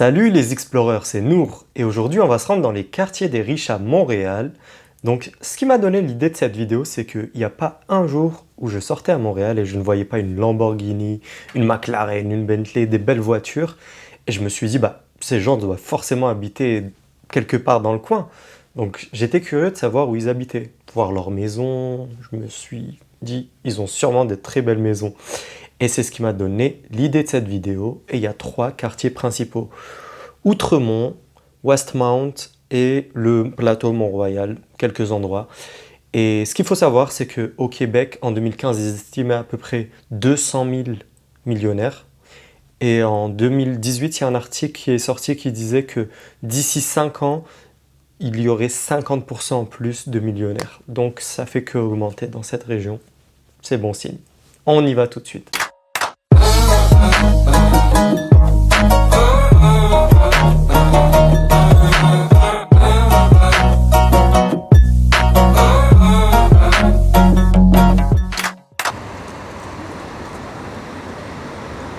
Salut les exploreurs, c'est Nour et aujourd'hui on va se rendre dans les quartiers des riches à Montréal. Donc ce qui m'a donné l'idée de cette vidéo, c'est qu'il n'y a pas un jour où je sortais à Montréal et je ne voyais pas une Lamborghini, une McLaren, une Bentley, des belles voitures. Et je me suis dit, ces gens doivent forcément habiter quelque part dans le coin. Donc j'étais curieux de savoir où ils habitaient, voir leur maison. Je me suis dit, ils ont sûrement des très belles maisons. Et c'est ce qui m'a donné l'idée de cette vidéo. Et il y a trois quartiers principaux. Outremont, Westmount et le plateau Mont-Royal, quelques endroits. Et ce qu'il faut savoir, c'est qu'au Québec, en 2015, ils estimaient à peu près 200 000 millionnaires. Et en 2018, il y a un article qui est sorti qui disait que d'ici 5 ans, il y aurait 50% en plus de millionnaires. Donc ça fait qu'augmenter dans cette région. C'est bon signe. On y va tout de suite.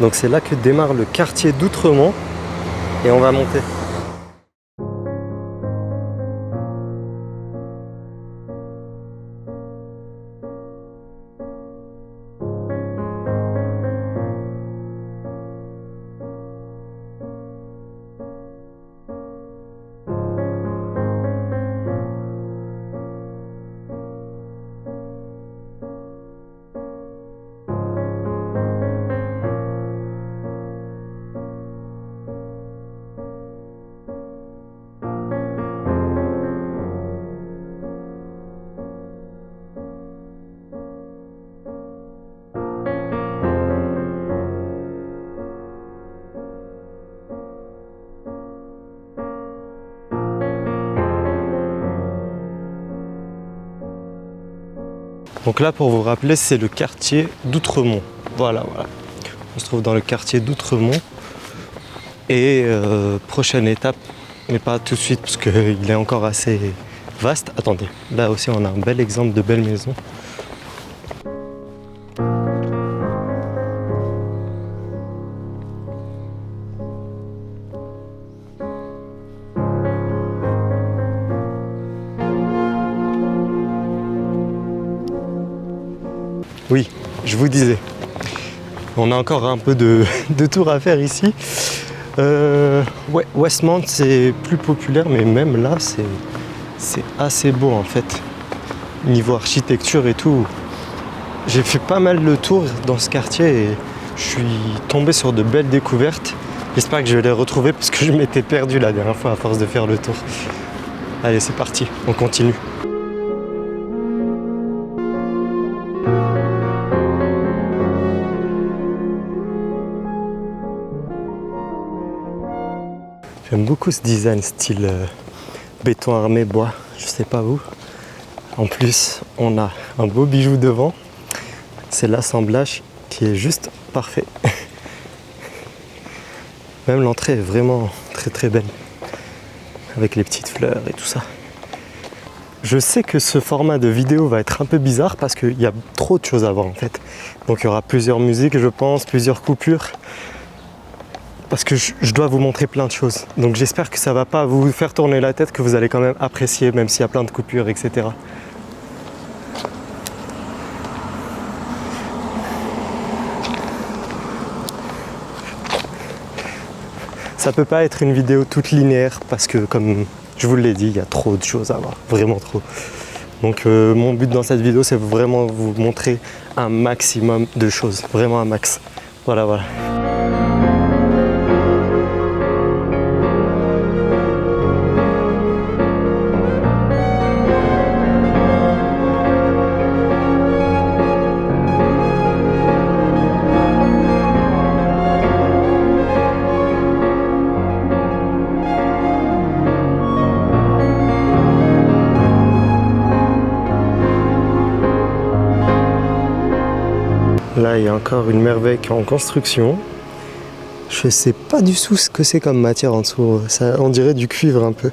Donc c'est là que démarre le quartier d'Outremont et on va monter. Donc là, pour vous rappeler, c'est le quartier d'Outremont. Voilà. On se trouve dans le quartier d'Outremont. Et prochaine étape, mais pas tout de suite parce qu'il est encore assez vaste. Attendez, là aussi on a un bel exemple de belle maison. Oui, je vous disais, on a encore un peu de tour à faire ici. Ouais, Westmount c'est plus populaire, mais même là c'est assez beau en fait. Niveau architecture et tout, j'ai fait pas mal de tours dans ce quartier et je suis tombé sur de belles découvertes. J'espère que je vais les retrouver parce que je m'étais perdu la dernière fois à force de faire le tour. Allez, c'est parti, on continue. J'aime beaucoup ce design style béton armé bois, je sais pas où. En plus, on a un beau bijou devant. C'est l'assemblage qui est juste parfait. Même l'entrée est vraiment très très belle. Avec les petites fleurs et tout ça. Je sais que ce format de vidéo va être un peu bizarre parce qu'il y a trop de choses à voir en fait. Donc il y aura plusieurs musiques, je pense, plusieurs coupures. Parce que je dois vous montrer plein de choses. Donc j'espère que ça va pas vous faire tourner la tête, que vous allez quand même apprécier, même s'il y a plein de coupures, etc. Ça peut pas être une vidéo toute linéaire parce que comme je vous l'ai dit, il y a trop de choses à voir, vraiment trop. Donc mon but dans cette vidéo, c'est vraiment vous montrer un maximum de choses, vraiment un max. Voilà. Là, il y a encore une merveille qui est en construction. Je sais pas du tout ce que c'est comme matière en dessous. Ça, on dirait du cuivre un peu.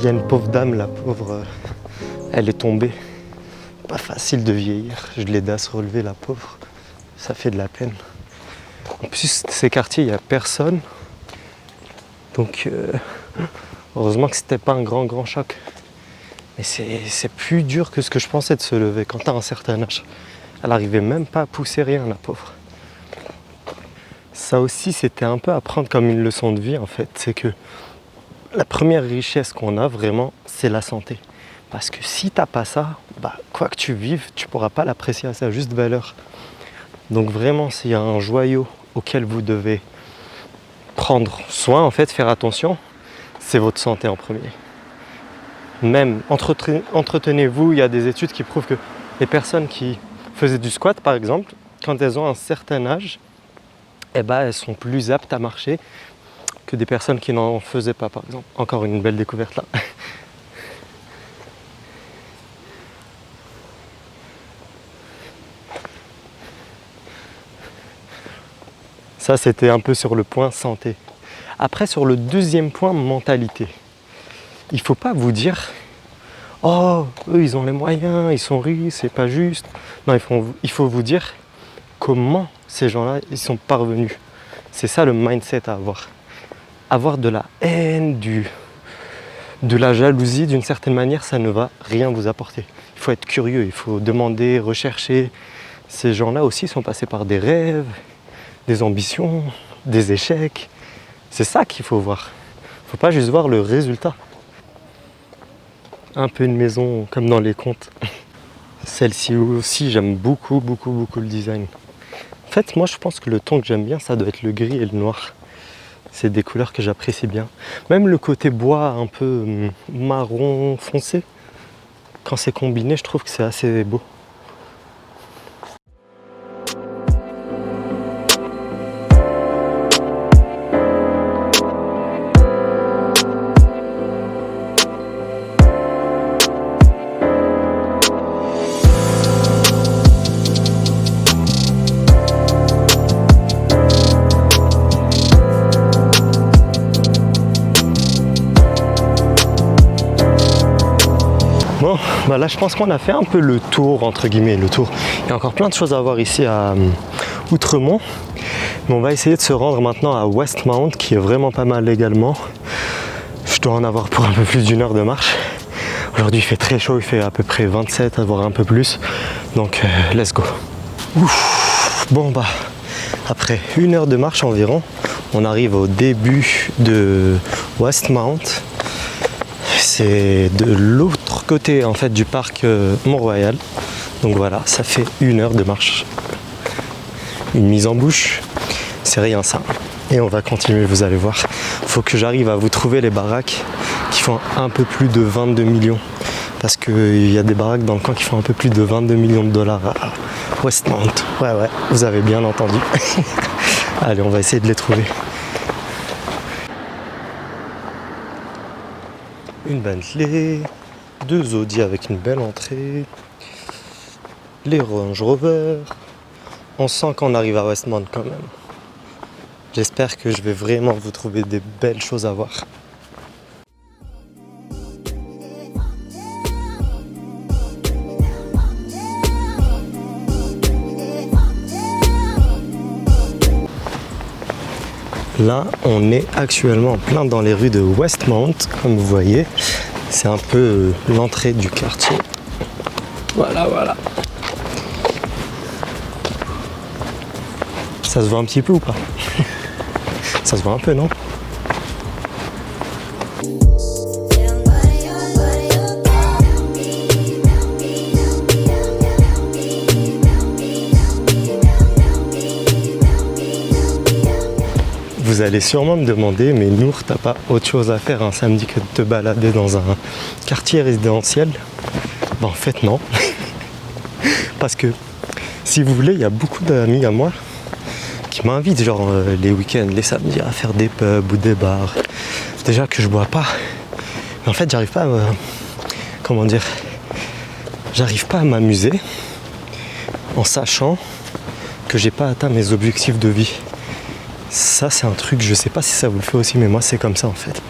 Il y a une pauvre dame, la pauvre, elle est tombée. Pas facile de vieillir. Je l'ai aidée à se relever, la pauvre. Ça fait de la peine. En plus, ces quartiers, il n'y a personne. Donc, heureusement que c'était pas un grand choc. Mais c'est plus dur que ce que je pensais de se lever quand t'as un certain âge. Elle n'arrivait même pas à pousser rien, la pauvre. Ça aussi, c'était un peu à prendre comme une leçon de vie, en fait. C'est que la première richesse qu'on a, vraiment, c'est la santé. Parce que si t'as pas ça, quoi que tu vives, tu pourras pas l'apprécier à sa juste valeur. Donc vraiment, s'il y a un joyau auquel vous devez prendre soin, en fait, faire attention, c'est votre santé en premier. Même entretenez-vous, il y a des études qui prouvent que les personnes qui faisaient du squat par exemple, quand elles ont un certain âge, elles sont plus aptes à marcher que des personnes qui n'en faisaient pas par exemple. Encore une belle découverte là. Ça c'était un peu sur le point santé. Après sur le deuxième point, mentalité. Il ne faut pas vous dire « Oh, eux ils ont les moyens, ils sont riches, c'est pas juste ». Non, il faut vous dire comment ces gens-là ils sont parvenus. C'est ça le mindset à avoir. Avoir de la haine, de la jalousie d'une certaine manière, ça ne va rien vous apporter. Il faut être curieux, il faut demander, rechercher. Ces gens-là aussi sont passés par des rêves, des ambitions, des échecs. C'est ça qu'il faut voir. Il ne faut pas juste voir le résultat. Un peu une maison comme dans les contes. Celle-ci aussi, j'aime beaucoup le design. En fait, moi je pense que le ton que j'aime bien, ça doit être le gris et le noir. C'est des couleurs que j'apprécie bien. Même le côté bois un peu marron foncé, quand c'est combiné, je trouve que c'est assez beau. Bon, là je pense qu'on a fait un peu le tour, entre guillemets, le tour. Il y a encore plein de choses à voir ici à Outremont. Mais on va essayer de se rendre maintenant à Westmount, qui est vraiment pas mal également. Je dois en avoir pour un peu plus d'1 heure de marche. Aujourd'hui il fait très chaud, il fait à peu près 27, voire un peu plus. Donc let's go. Ouf. Bon après 1 heure de marche environ, on arrive au début de Westmount. C'est de l'autre côté en fait du parc Mont-Royal. Donc voilà, ça fait 1 heure de marche. Une mise en bouche, c'est rien ça. Et on va continuer, vous allez voir. Faut que j'arrive à vous trouver les baraques qui font un peu plus de 22 millions. Parce qu'il y a des baraques dans le coin qui font un peu plus de 22 millions de dollars à Westmount. Ouais, vous avez bien entendu. Allez, on va essayer de les trouver. Une Bentley, 2 Audi avec une belle entrée, les Range Rover. On sent qu'on arrive à Westmount quand même. J'espère que je vais vraiment vous trouver des belles choses à voir. Là, on est actuellement plein dans les rues de Westmount, comme vous voyez. C'est un peu l'entrée du quartier. Voilà. Ça se voit un petit peu ou pas? Ça se voit un peu, non? Vous allez sûrement me demander, mais Nour, t'as pas autre chose à faire un samedi que de te balader dans un quartier résidentiel? En fait non. Parce que si vous voulez, il y a beaucoup d'amis à moi qui m'invitent genre les week-ends, les samedis à faire des pubs ou des bars. Déjà que je bois pas. Mais en fait j'arrive pas à j'arrive pas à m'amuser en sachant que j'ai pas atteint mes objectifs de vie. Ça, c'est un truc, je sais pas si ça vous le fait aussi, mais moi, c'est comme ça en fait.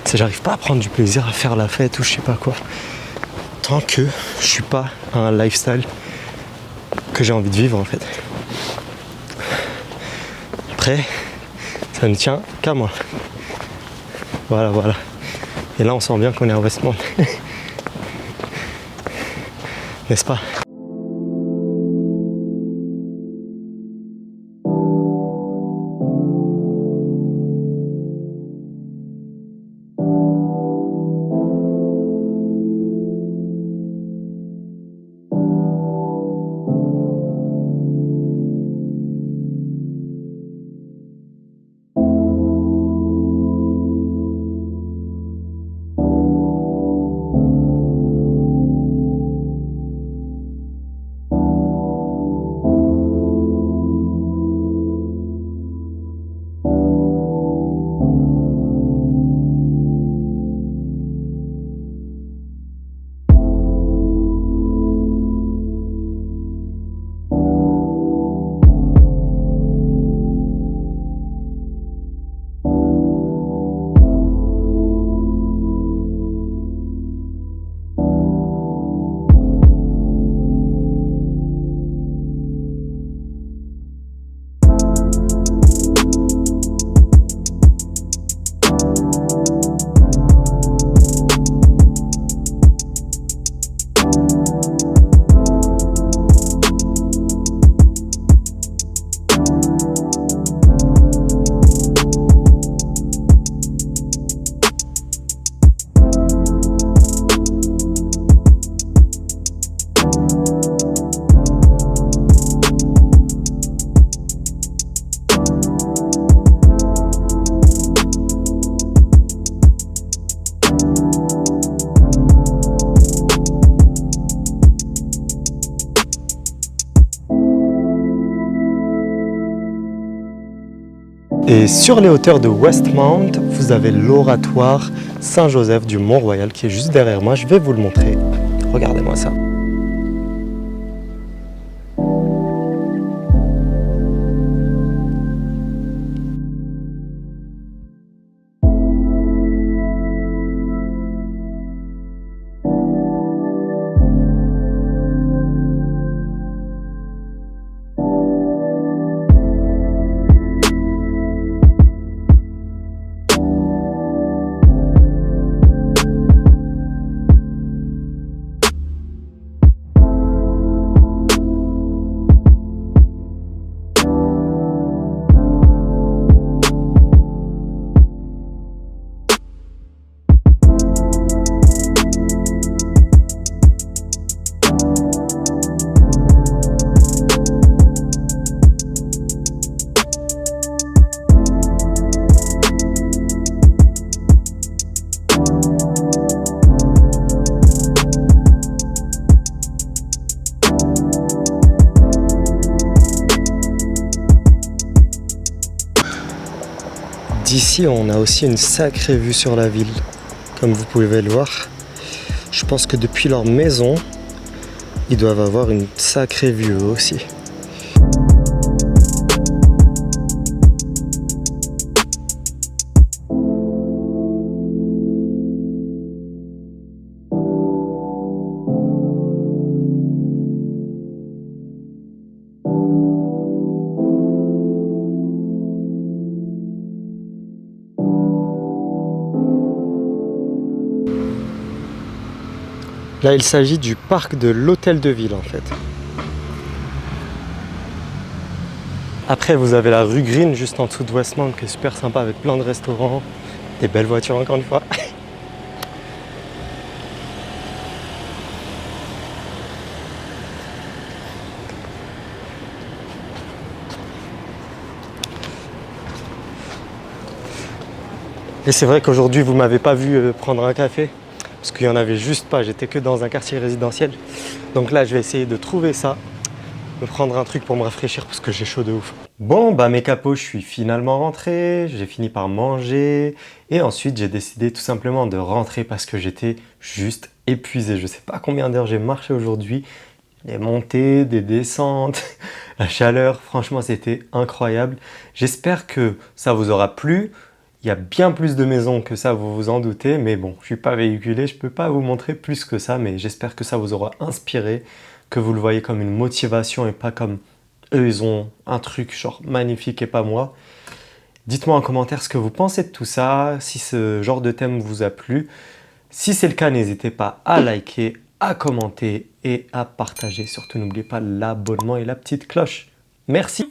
C'est j'arrive pas à prendre du plaisir à faire la fête ou je sais pas quoi. Tant que je suis pas à un lifestyle que j'ai envie de vivre en fait. Après, ça ne tient qu'à moi. Voilà, voilà. Et là, on sent bien qu'on est à Westmount. N'est-ce pas? Et sur les hauteurs de Westmount, vous avez l'oratoire Saint-Joseph du Mont-Royal qui est juste derrière moi. Je vais vous le montrer. Regardez-moi ça. D'ici, on a aussi une sacrée vue sur la ville, comme vous pouvez le voir. Je pense que depuis leur maison, ils doivent avoir une sacrée vue eux aussi. Là, il s'agit du parc de l'Hôtel de Ville, en fait. Après, vous avez la rue Green, juste en dessous de Westmount, qui est super sympa, avec plein de restaurants, des belles voitures, encore une fois. Et c'est vrai qu'aujourd'hui, vous m'avez pas vu prendre un café, parce qu'il n'y en avait juste pas, j'étais que dans un quartier résidentiel. Donc là, je vais essayer de trouver ça, me prendre un truc pour me rafraîchir, parce que j'ai chaud de ouf. Bon, bah mes capos, je suis finalement rentré, j'ai fini par manger, et ensuite j'ai décidé tout simplement de rentrer parce que j'étais juste épuisé. Je sais pas combien d'heures j'ai marché aujourd'hui, Des montées, des descentes, la chaleur, franchement c'était incroyable. J'espère que ça vous aura plu. Il y a bien plus de maisons que ça, vous vous en doutez, mais bon, je ne suis pas véhiculé, je ne peux pas vous montrer plus que ça, mais j'espère que ça vous aura inspiré, que vous le voyez comme une motivation et pas comme eux, ils ont un truc genre magnifique et pas moi. Dites-moi en commentaire ce que vous pensez de tout ça, si ce genre de thème vous a plu. Si c'est le cas, n'hésitez pas à liker, à commenter et à partager. Surtout, n'oubliez pas l'abonnement et la petite cloche. Merci.